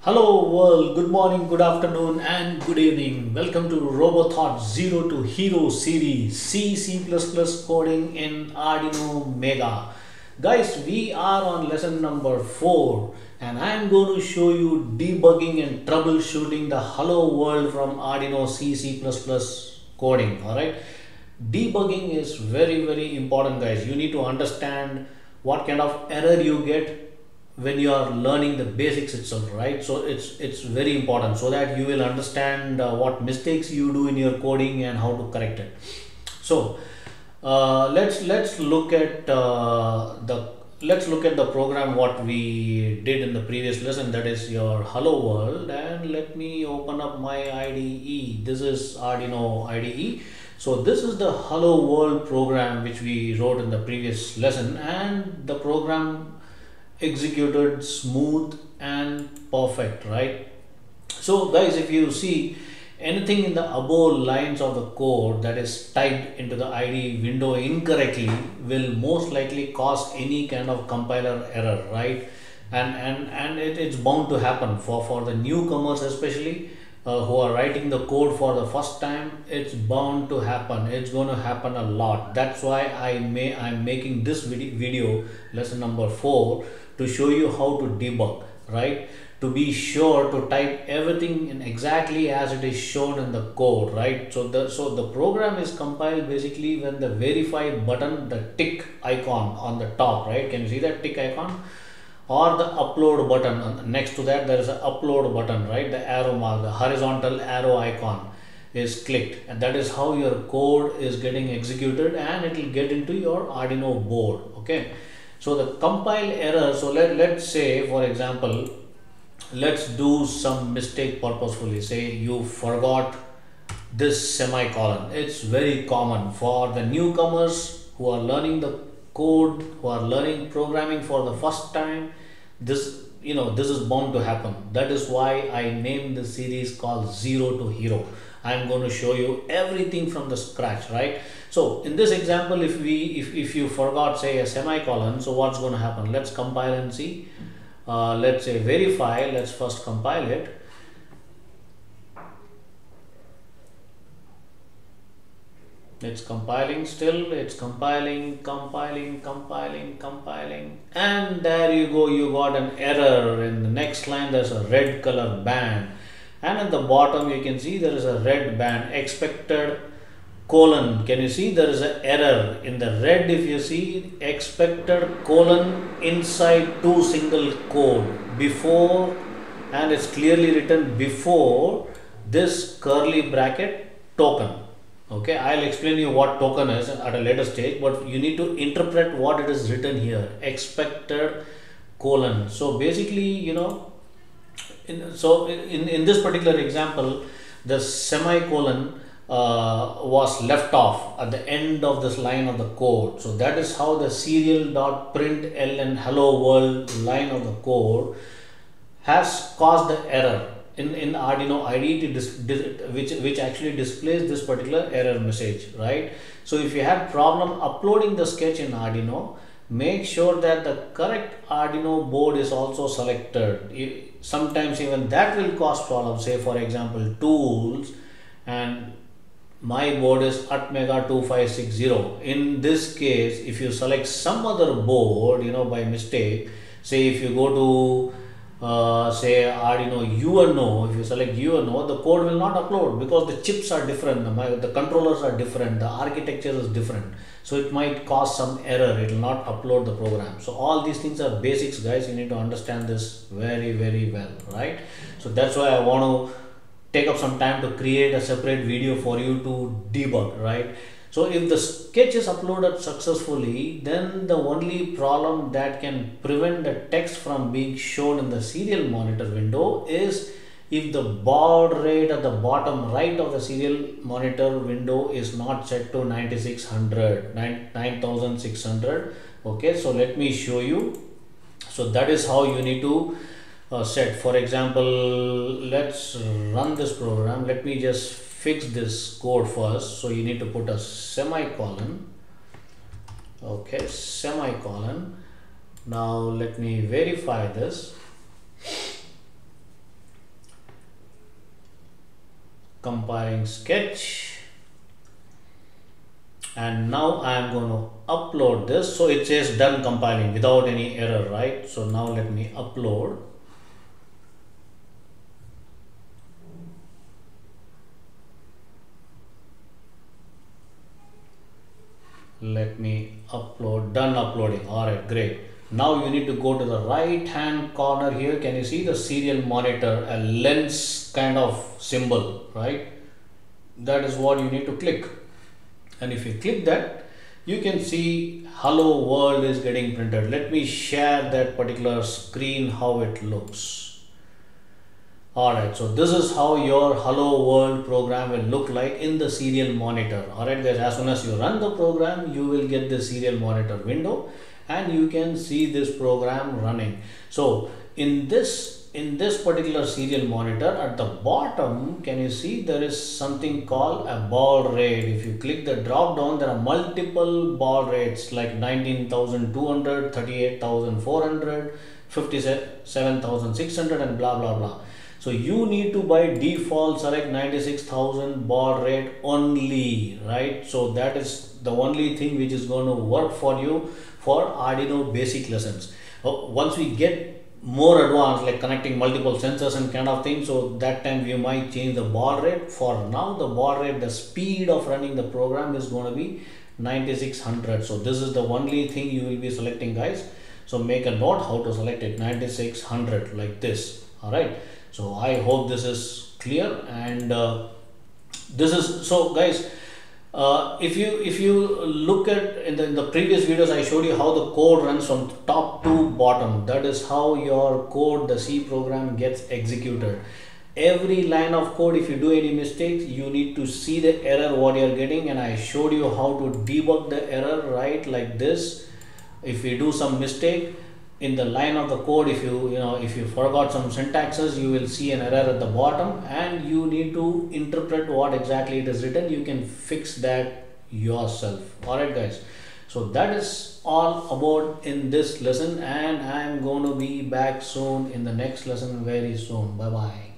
Hello world, good morning, good afternoon and good evening. Welcome to RoboThought Zero to Hero series C++ coding in Arduino Mega. Guys, we are on lesson number 4 and I am going to show you debugging and troubleshooting the hello world from Arduino C++ coding. Alright, debugging is very important, guys. You need to understand what kind of error you get when you are learning the basics itself, right? So it's very important so that you will understand what mistakes you do in your coding and how to correct it. So let's look at the program what we did in the previous lesson, that is your hello world. And let me open up my IDE. This is Arduino IDE. So this is the hello world program which we wrote in the previous lesson, and the program executed smooth and perfect, right? So guys, if you see anything in the above lines of the code that is typed into the IDE window incorrectly will most likely cause any kind of compiler error, right? And it's bound to happen for the newcomers, especially who are writing the code for the first time. It's bound to happen. It's going to happen a lot. That's why I'm making this video lesson number 4 to show you how to debug, right? To be sure to type everything in exactly as it is shown in the code, right? So the program is compiled basically when the verify button, the tick icon on the top, right? Can you see that tick icon? Or the upload button, next to that there is an upload button, right? The arrow mark, the horizontal arrow icon is clicked, and that is how your code is getting executed and it will get into your Arduino board. Okay, so the compile error, so let's say for example, let's do some mistake purposefully. Say you forgot this semicolon. It's very common for the newcomers who are learning the code, who are learning programming for the first time. This is bound to happen. That is why I named the series called Zero to Hero. I'm going to show you everything from the scratch, right? So in this example, if you forgot, say, a semicolon, so what's going to happen? Let's compile and see. Let's say verify. Let's first compile it. It's compiling still. It's compiling, and there you go. You got an error. In the next line, there's a red color band, and at the bottom you can see there is a red band, expected colon. Can you see there is an error in the red? If you see expected colon inside two single quote before, and it's clearly written before this curly bracket token. Okay, I'll explain you what token is at a later stage, but you need to interpret what it is written here, expected colon. So basically, in this particular example, the semicolon was left off at the end of this line of the code. So that is how the Serial.println hello world line of the code has caused the error in Arduino IDE, which actually displays this particular error message, right? So if you have problem uploading the sketch in Arduino, make sure that the correct Arduino board is also selected. Sometimes even that will cause problems. Say for example, tools, and my board is Mega 2560. In this case, if you select some other board, by mistake, say if you go to say Arduino UNO, if you select UNO, the code will not upload because the chips are different, the controllers are different, the architecture is different. So it might cause some error, it will not upload the program. So all these things are basics, guys. You need to understand this very well, right? So that's why I want to take up some time to create a separate video for you to debug, right? So if the sketch is uploaded successfully, then the only problem that can prevent the text from being shown in the serial monitor window is if the baud rate at the bottom right of the serial monitor window is not set to 9600. Okay, so let me show you. So that is how you need to set. For example, let's run this program. Let me just fix this code first. So you need to put a semicolon. Okay, semicolon. Now let me verify this. compiling sketch, and now I am going to upload this. So it says done compiling without any error, right? So now let me upload. Let me upload. Done uploading. All right, great. Now you need to go to the right hand corner here. Can you see the serial monitor, a lens kind of symbol, right? That is what you need to click. And if you click that, you can see hello world is getting printed. Let me share that particular screen, how it looks. Alright, so this is how your hello world program will look like in the serial monitor. Alright guys, as soon as you run the program, you will get the serial monitor window and you can see this program running. So in this particular serial monitor, at the bottom, can you see there is something called a baud rate. If you click the drop down, there are multiple baud rates like 19,200, 38,400, 57,600 and blah blah blah. So you need to by default select 96,000 baud rate only, right? So that is the only thing which is going to work for you for Arduino basic lessons. Once we get more advanced, like connecting multiple sensors and kind of thing, so that time we might change the baud rate. For now, the baud rate, the speed of running the program is going to be 9600. So this is the only thing you will be selecting, guys. So make a note how to select it, 9600 like this. All right. So I hope this is clear, and this is so guys. If you look at in the previous videos, I showed you how the code runs from top to bottom. That is how your code, the C program, gets executed. Every line of code, if you do any mistakes, you need to see the error what you are getting, and I showed you how to debug the error, right, like this. If you do some mistake in the line of the code, if you forgot some syntaxes, you will see an error at the bottom and you need to interpret what exactly it is written. You can fix that yourself. All right guys, so that is all about in this lesson, and I am going to be back soon in the next lesson very soon. Bye bye.